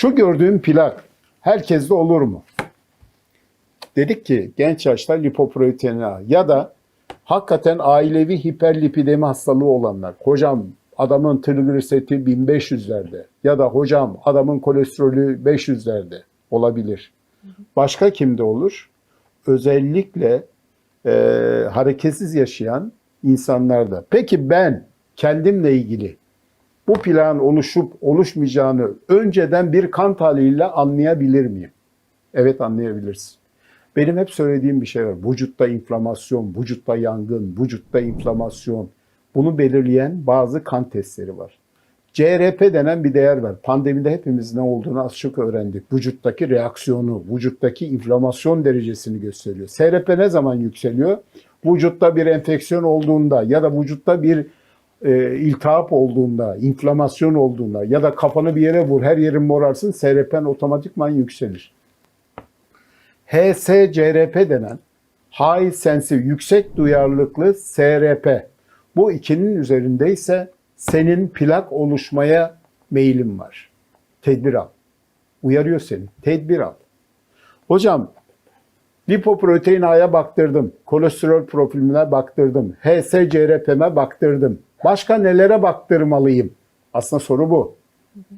Şu gördüğüm plak herkeste olur mu? Dedik ki genç yaşta lipoproteinina ya da hakikaten ailevi hiperlipidemi hastalığı olanlar. Hocam adamın trigliseriti 1500'lerde ya da hocam adamın kolesterolü 500'lerde olabilir. Başka kimde olur? Özellikle hareketsiz yaşayan insanlarda. Peki ben kendimle ilgili bu plan oluşup oluşmayacağını önceden bir kan tahliliyle anlayabilir miyim? Evet, anlayabilirsin. Benim hep söylediğim bir şey var. Vücutta inflamasyon, vücutta yangın, vücutta inflamasyon. Bunu belirleyen bazı kan testleri var. CRP denen bir değer var. Pandemide hepimiz ne olduğunu az çok öğrendik. Vücuttaki reaksiyonu, vücuttaki inflamasyon derecesini gösteriyor. SRP ne zaman yükseliyor? Vücutta bir enfeksiyon olduğunda ya da vücutta bir iltihap olduğunda, inflamasyon olduğunda ya da kafanı bir yere vur, her yerin morarsın, SRP'n otomatikman yükselir. HSCRP denen High Sensitive, yüksek duyarlılıklı SRP. Bu ikinin üzerindeyse senin plak oluşmaya meyilin var. Tedbir al. Uyarıyor seni. Tedbir al. Hocam lipoprotein A'ya baktırdım. Kolesterol profiline baktırdım. HSCRP'me baktırdım. Başka nelere baktırmalıyım? Aslında soru bu.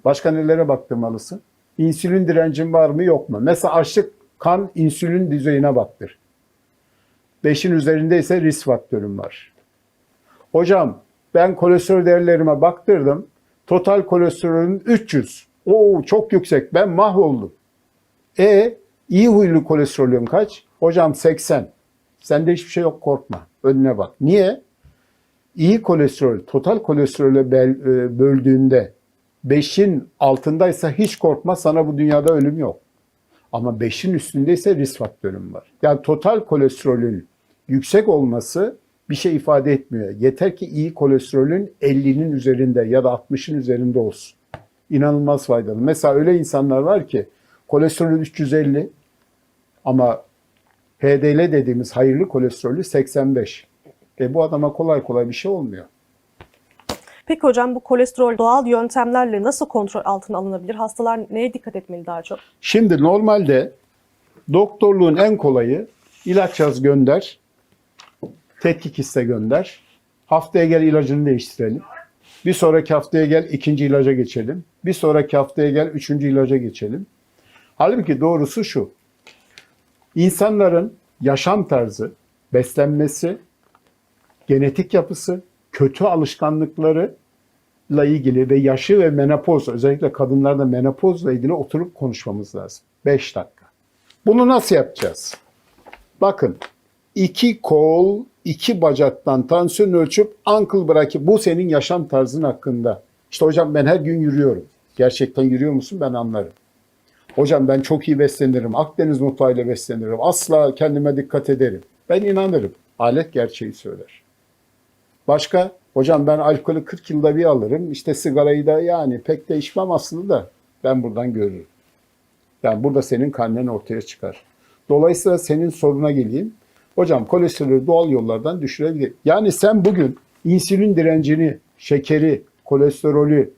Başka nelere baktırmalısın? İnsülin direncin var mı yok mu? Mesela açlık kan insülin düzeyine baktır. 5'in üzerindeyse risk faktörüm var. Hocam ben kolesterol değerlerime baktırdım. Total kolesterolüm 300. Oo, çok yüksek. Ben mahvoldum. İyi huylu kolesterolüm kaç? Hocam 80. Sende hiçbir şey yok, korkma. Önüne bak. Niye? İyi kolesterol, total kolesterole böldüğünde 5'in altındaysa hiç korkma, sana bu dünyada ölüm yok. Ama 5'in üstündeyse risk faktörüm var. Yani total kolesterolün yüksek olması bir şey ifade etmiyor. Yeter ki iyi kolesterolün 50'nin üzerinde ya da 60'ın üzerinde olsun. İnanılmaz faydalı. Mesela öyle insanlar var ki kolesterolü 350 ama HDL dediğimiz hayırlı kolesterolü 85. Bu adama kolay kolay bir şey olmuyor. Peki hocam, bu kolesterol doğal yöntemlerle nasıl kontrol altına alınabilir? Hastalar neye dikkat etmeli daha çok? Şimdi normalde doktorluğun en kolayı ilaç yaz gönder, tetkik iste gönder. Haftaya gel ilacını değiştirelim. Bir sonraki haftaya gel ikinci ilaca geçelim. Bir sonraki haftaya gel üçüncü ilaca geçelim. Halbuki doğrusu şu. İnsanların yaşam tarzı, beslenmesi, genetik yapısı, kötü alışkanlıklarıyla ilgili ve yaşı ve menopoz, özellikle kadınlarda menopozla ilgili oturup konuşmamız lazım. 5 dakika. Bunu nasıl yapacağız? Bakın, 2 kol, 2 bacaktan tansiyon ölçüp ankıl bırakıp bu senin yaşam tarzın hakkında. İşte hocam ben her gün yürüyorum. Gerçekten yürüyor musun? Ben anlarım. Hocam ben çok iyi beslenirim. Akdeniz mutfağıyla beslenirim. Asla kendime dikkat ederim. Ben inanırım. Alet gerçeği söyler. Başka? Hocam ben alkolü 40 yılda bir alırım. İşte sigarayı da yani pek de içmem aslında da ben buradan görürüm. Yani burada senin karnen ortaya çıkar. Dolayısıyla senin soruna geleyim. Hocam kolesterolü doğal yollardan düşürebilir. Yani sen bugün insülin direncini, şekeri, kolesterolü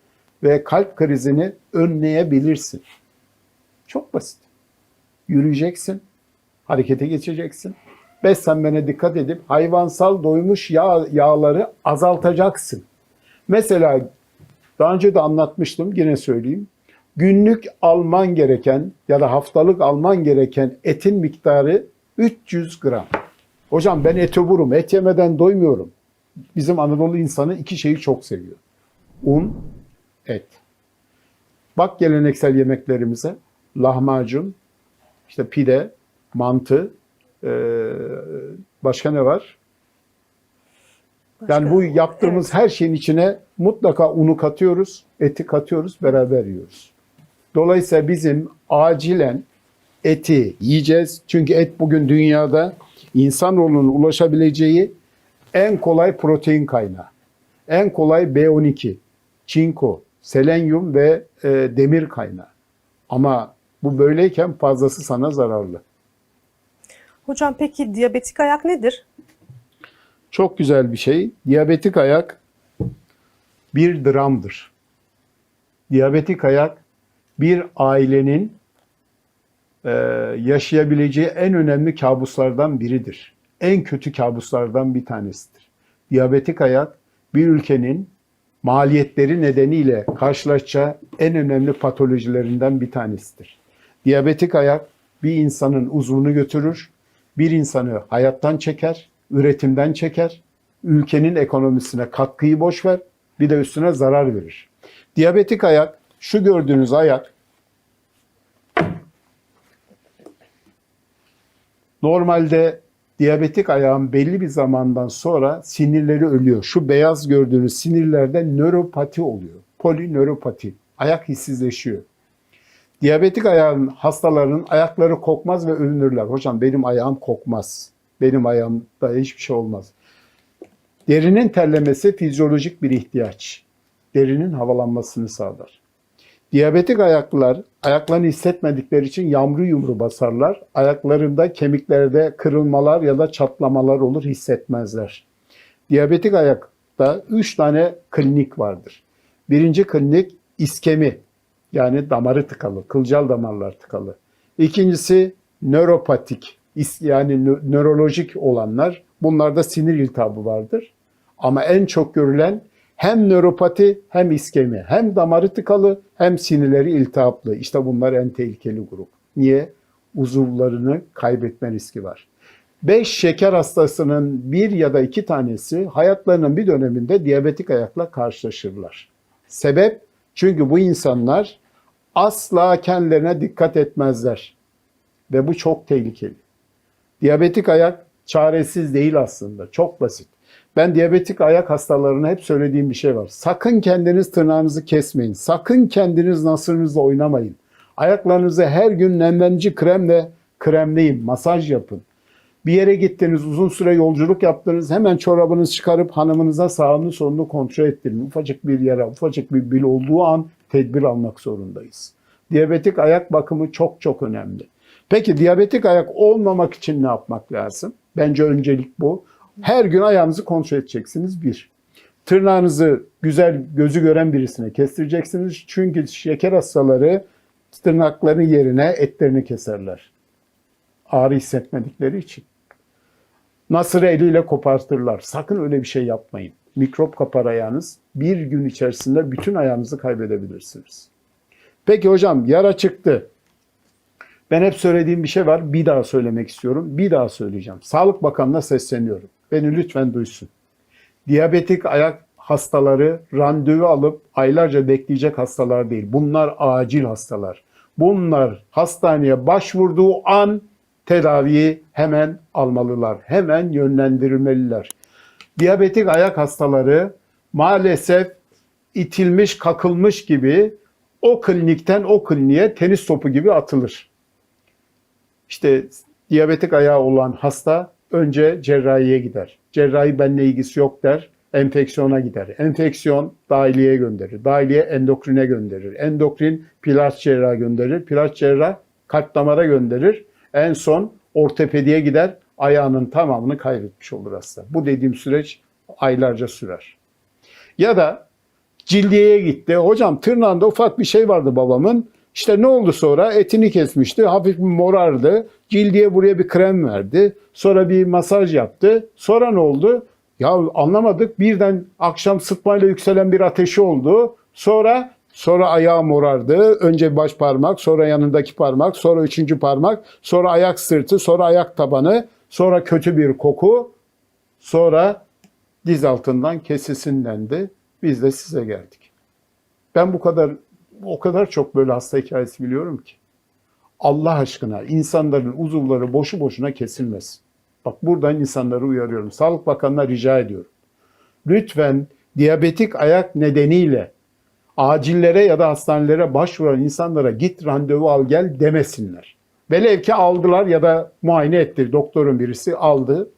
ve kalp krizini önleyebilirsin. Çok basit. Yürüyeceksin, harekete geçeceksin. Beslenmene dikkat edip hayvansal doymuş yağları azaltacaksın. Mesela daha önce de anlatmıştım, yine söyleyeyim. Günlük alman gereken ya da haftalık alman gereken etin miktarı 300 gram. Hocam ben eti vururum, et yemeden doymuyorum. Bizim Anadolu insanı iki şeyi çok seviyor. Un, et. Bak geleneksel yemeklerimize. Lahmacun, işte pide, mantı, başka ne var? Yani bu yaptığımız her şeyin içine mutlaka unu katıyoruz, eti katıyoruz, beraber yiyoruz. Dolayısıyla bizim acilen eti yiyeceğiz. Çünkü et bugün dünyada insanoğlunun ulaşabileceği en kolay protein kaynağı. En kolay B12, çinko, selenyum ve demir kaynağı. Ama bu böyleyken fazlası sana zararlı. Hocam peki diyabetik ayak nedir? Çok güzel bir şey. Diyabetik ayak bir dramdır. Diyabetik ayak bir ailenin yaşayabileceği en önemli kabuslardan biridir. En kötü kabuslardan bir tanesidir. Diyabetik ayak bir ülkenin maliyetleri nedeniyle karşılaşacağı en önemli patolojilerinden bir tanesidir. Diyabetik ayak bir insanın uzvunu götürür, bir insanı hayattan çeker, üretimden çeker, ülkenin ekonomisine katkıyı boş ver, bir de üstüne zarar verir. Diyabetik ayak, şu gördüğünüz ayak, normalde diyabetik ayağın belli bir zamandan sonra sinirleri ölüyor. Şu beyaz gördüğünüz sinirlerde nöropati oluyor. Polinöropati. Ayak hissizleşiyor. Diyabetik ayağın hastalarının ayakları kokmaz ve övünürler. Hocam benim ayağım kokmaz. Benim ayağımda hiçbir şey olmaz. Derinin terlemesi fizyolojik bir ihtiyaç. Derinin havalanmasını sağlar. Diyabetik ayaklılar ayaklarını hissetmedikleri için yamru yumru basarlar. Ayaklarında kemiklerde kırılmalar ya da çatlamalar olur, hissetmezler. Diyabetik ayakta 3 tane klinik vardır. Birinci klinik iskemi, yani damarı tıkalı, kılcal damarlar tıkalı. İkincisi nöropatik, yani nörolojik olanlar. Bunlarda sinir iltihabı vardır. Ama en çok görülen hem nöropati hem iskemi, hem damarı tıkalı hem sinirleri iltihaplı. İşte bunlar en tehlikeli grup. Niye? Uzuvlarını kaybetme riski var. 5 şeker hastasının 1 ya da 2 tanesi hayatlarının bir döneminde diyabetik ayakla karşılaşırlar. Sebep? Çünkü bu insanlar asla kendilerine dikkat etmezler. Ve bu çok tehlikeli. Diyabetik ayak çaresiz değil aslında. Çok basit. Ben diyabetik ayak hastalarına hep söylediğim bir şey var. Sakın kendiniz tırnağınızı kesmeyin. Sakın kendiniz nasırınızla oynamayın. Ayaklarınızı her gün nemlendirici kremle kremleyin. Masaj yapın. Bir yere gittiniz, uzun süre yolculuk yaptınız. Hemen çorabınızı çıkarıp hanımınıza sağını solunu kontrol ettirin. Ufacık bir yara, ufacık bir bil olduğu an tedbir almak zorundayız. Diyabetik ayak bakımı çok çok önemli. Peki diyabetik ayak olmamak için ne yapmak lazım? Bence öncelik bu. Her gün ayağınızı kontrol edeceksiniz. 1. Tırnağınızı güzel, gözü gören birisine kestireceksiniz. Çünkü şeker hastaları tırnakların yerine etlerini keserler. Ağrı hissetmedikleri için. Nasırı eliyle kopartırlar. Sakın öyle bir şey yapmayın. Mikrop kapar ayağınız. Bir gün içerisinde bütün ayağınızı kaybedebilirsiniz. Peki hocam, yara çıktı. Ben hep söylediğim bir şey var. Bir daha söylemek istiyorum. Bir daha söyleyeceğim. Sağlık Bakanı'na sesleniyorum. Beni lütfen duysun. Diyabetik ayak hastaları randevu alıp aylarca bekleyecek hastalar değil. Bunlar acil hastalar. Bunlar hastaneye başvurduğu an tedaviyi hemen almalılar. Hemen yönlendirilmeliler. Diyabetik ayak hastaları maalesef itilmiş, kakılmış gibi o klinikten o kliniğe tenis topu gibi atılır. İşte diyabetik ayağı olan hasta önce cerrahiye gider. Cerrahi benimle ilgisi yok der, enfeksiyona gider. Enfeksiyon dahiliyeye gönderir. Dahiliye endokrine gönderir. Endokrin plastik cerraha gönderir. Plastik cerrah kalp damara gönderir. En son ortopediye gider. Ayağının tamamını kaybetmiş olur hasta. Bu dediğim süreç aylarca sürer. Ya da cildiyeye gitti. Hocam tırnağında ufak bir şey vardı babamın. İşte ne oldu sonra? Etini kesmişti. Hafif bir morardı. Cildiye buraya bir krem verdi. Sonra bir masaj yaptı. Sonra ne oldu? Ya anlamadık. Birden akşam sıtmayla yükselen bir ateşi oldu. Sonra ayağı morardı. Önce baş parmak, sonra yanındaki parmak, sonra üçüncü parmak, sonra ayak sırtı, sonra ayak tabanı, sonra kötü bir koku, sonra diz altından kesisinlendi. Biz de size geldik. Ben o kadar çok böyle hasta hikayesi biliyorum ki. Allah aşkına insanların uzuvları boşu boşuna kesilmesin. Bak buradan insanları uyarıyorum. Sağlık Bakanı'na rica ediyorum. Lütfen diyabetik ayak nedeniyle acillere ya da hastanelere başvuran insanlara git randevu al gel demesinler. Velev ki aldılar ya da muayene etti. Doktorun birisi aldı.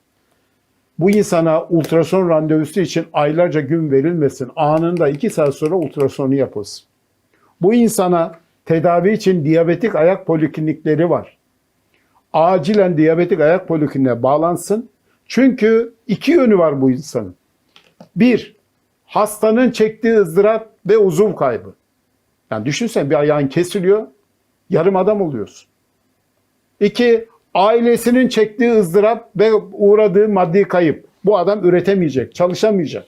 Bu insana ultrason randevusu için aylarca gün verilmesin. Anında 2 saat sonra ultrasonu yapılsın. Bu insana tedavi için diyabetik ayak poliklinikleri var. Acilen diyabetik ayak polikliniğine bağlansın. Çünkü 2 yönü var bu insanın. 1, hastanın çektiği ızdırap ve uzuv kaybı. Yani düşünsene, bir ayağın kesiliyor, yarım adam oluyorsun. 2, ailesinin çektiği ızdırap ve uğradığı maddi kayıp. Bu adam üretemeyecek, çalışamayacak.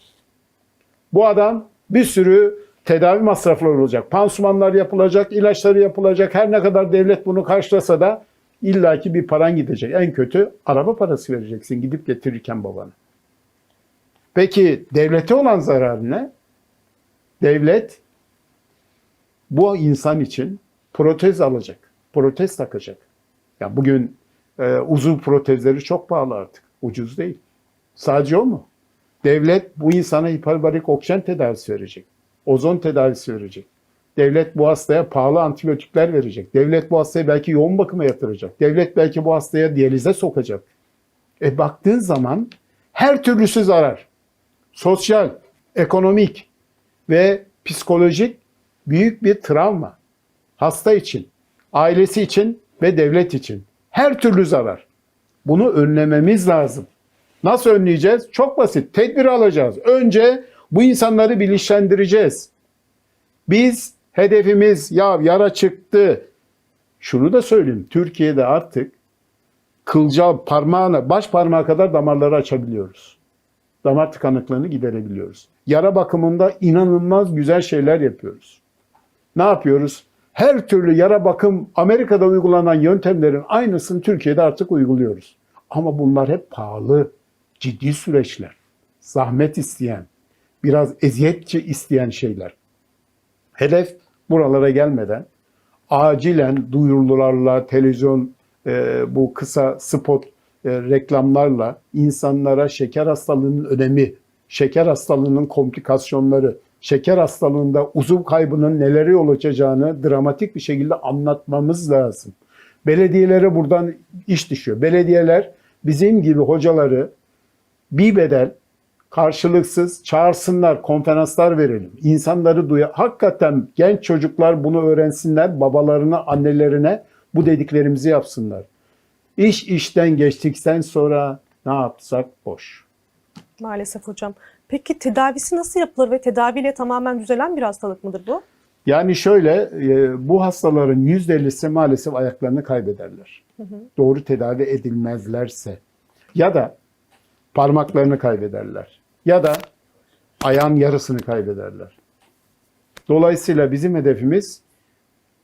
Bu adam bir sürü tedavi masrafları olacak. Pansumanlar yapılacak, ilaçları yapılacak. Her ne kadar devlet bunu karşılasa da illaki bir paran gidecek. En kötü araba parası vereceksin gidip getirirken babana. Peki devlete olan zararı ne? Devlet bu insan için protez alacak, protez takacak. Ya bugün uzuv protezleri çok pahalı artık, ucuz değil. Sadece o mu? Devlet bu insana hiperbarik oksijen tedavisi verecek, ozon tedavisi verecek. Devlet bu hastaya pahalı antibiyotikler verecek. Devlet bu hastayı belki yoğun bakıma yatıracak. Devlet belki bu hastaya diyalize sokacak. Baktığın zaman her türlüsü zarar. Sosyal, ekonomik ve psikolojik büyük bir travma. Hasta için, ailesi için ve devlet için. Her türlü zarar. Bunu önlememiz lazım. Nasıl önleyeceğiz? Çok basit. Tedbir alacağız. Önce bu insanları bilinçlendireceğiz. Biz hedefimiz yara çıktı. Şunu da söyleyeyim. Türkiye'de artık kılcal parmağına, baş parmağa kadar damarları açabiliyoruz. Damar tıkanıklığını giderebiliyoruz. Yara bakımında inanılmaz güzel şeyler yapıyoruz. Ne yapıyoruz? Her türlü yara bakım, Amerika'da uygulanan yöntemlerin aynısını Türkiye'de artık uyguluyoruz. Ama bunlar hep pahalı, ciddi süreçler. Zahmet isteyen, biraz eziyetçi isteyen şeyler. Hedef buralara gelmeden acilen duyurularla, televizyon, bu kısa spot reklamlarla insanlara şeker hastalığının önemi, şeker hastalığının komplikasyonları, şeker hastalığında uzuv kaybının nelere yol açacağını dramatik bir şekilde anlatmamız lazım. Belediyelere buradan iş düşüyor. Belediyeler bizim gibi hocaları bir bedel karşılıksız çağırsınlar, konferanslar verelim. İnsanları hakikaten genç çocuklar bunu öğrensinler, babalarına, annelerine bu dediklerimizi yapsınlar. İş işten geçtikten sonra ne yapsak boş. Maalesef hocam. Peki tedavisi nasıl yapılır ve tedaviyle tamamen düzelen bir hastalık mıdır bu? Yani şöyle, bu hastaların %50'si maalesef ayaklarını kaybederler. Doğru tedavi edilmezlerse. Ya da parmaklarını kaybederler. Ya da ayağın yarısını kaybederler. Dolayısıyla bizim hedefimiz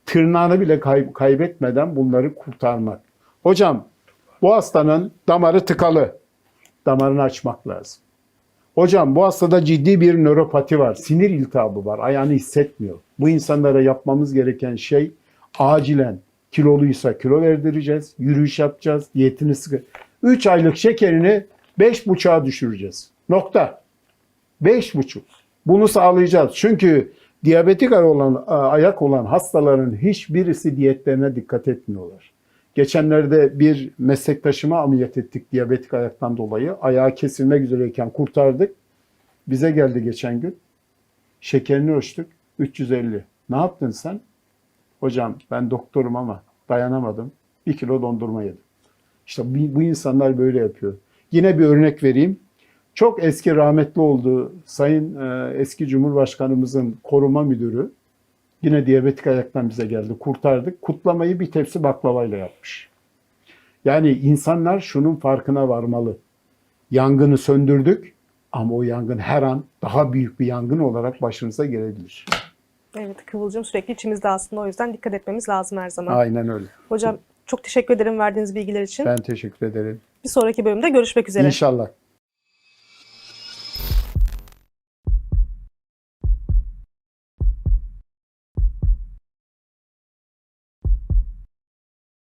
tırnağını bile kaybetmeden bunları kurtarmak. Hocam, bu hastanın damarı tıkalı. Damarını açmak lazım. Hocam, bu hastada ciddi bir nöropati var. Sinir iltihabı var. Ayağını hissetmiyor. Bu insanlara yapmamız gereken şey acilen kiloluysa kilo verdireceğiz. Yürüyüş yapacağız. Diyetini sıkı. 3 aylık şekerini 5,5'a düşüreceğiz. Nokta. 5,5. Bunu sağlayacağız. Çünkü diyabetik ayak olan hastaların hiçbirisi diyetlerine dikkat etmiyorlar. Geçenlerde bir meslektaşıma ameliyat ettik diyabetik ayaktan dolayı. Ayağı kesilmek üzereyken kurtardık. Bize geldi geçen gün. Şekerini ölçtük. 350. Ne yaptın sen? Hocam ben doktorum ama dayanamadım. 1 kilo dondurma yedim. İşte bu insanlar böyle yapıyor. Yine bir örnek vereyim. Çok eski rahmetli oldu Sayın eski Cumhurbaşkanımızın koruma müdürü. Yine diyabetik ayaktan bize geldi. Kurtardık. Kutlamayı bir tepsi baklavayla yapmış. Yani insanlar şunun farkına varmalı. Yangını söndürdük ama o yangın her an daha büyük bir yangın olarak başınıza gelebilir. Evet, kıvılcım sürekli içimizde aslında, o yüzden dikkat etmemiz lazım her zaman. Aynen öyle. Hocam çok teşekkür ederim verdiğiniz bilgiler için. Ben teşekkür ederim. Bir sonraki bölümde görüşmek üzere. İnşallah.